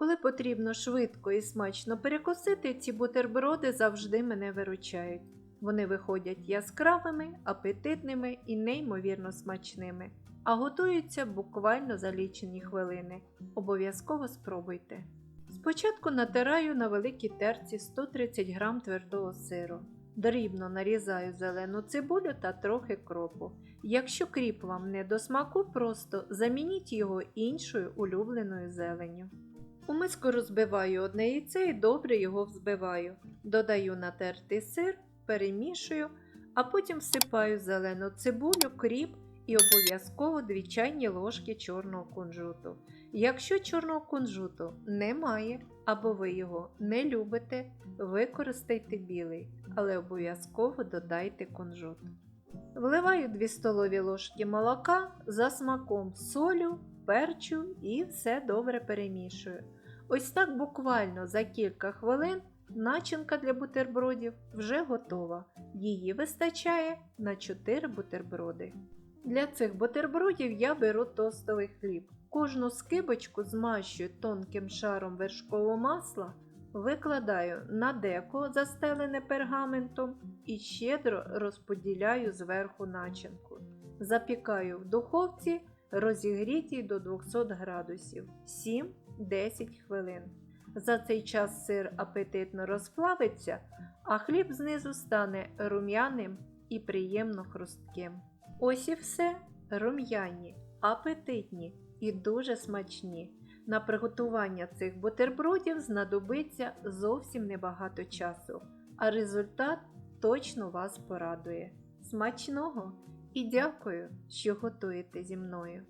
Коли потрібно швидко і смачно перекусити, ці бутерброди завжди мене виручають. Вони виходять яскравими, апетитними і неймовірно смачними, а готуються буквально за лічені хвилини. Обов'язково спробуйте. Спочатку натираю на великій терці 130 г твердого сиру. Дрібно нарізаю зелену цибулю та трохи кропу. Якщо кріп вам не до смаку, просто замініть його іншою улюбленою зеленню. У миску розбиваю одне яйце і добре його взбиваю. Додаю натертий сир, перемішую, а потім всипаю зелену цибулю, кріп і обов'язково 2 чайні ложки чорного кунжуту. Якщо чорного кунжуту немає або ви його не любите, використайте білий, але обов'язково додайте кунжут. Вливаю 2 столові ложки молока, за смаком солю, перчу і все добре перемішую. Ось так буквально за кілька хвилин начинка для бутербродів вже готова. Її вистачає на 4 бутерброди. Для цих бутербродів я беру тостовий хліб. Кожну скибочку змащую тонким шаром вершкового масла, викладаю на деко, застелене пергаментом, і щедро розподіляю зверху начинку. Запікаю в духовці, розігрітій до 200 градусів, 7-10 хвилин. За цей час сир апетитно розплавиться, а хліб знизу стане рум'яним і приємно хрустким. Ось і все. Рум'яні, апетитні і дуже смачні. На приготування цих бутербродів знадобиться зовсім небагато часу, а результат точно вас порадує. Смачного і дякую, що готуєте зі мною!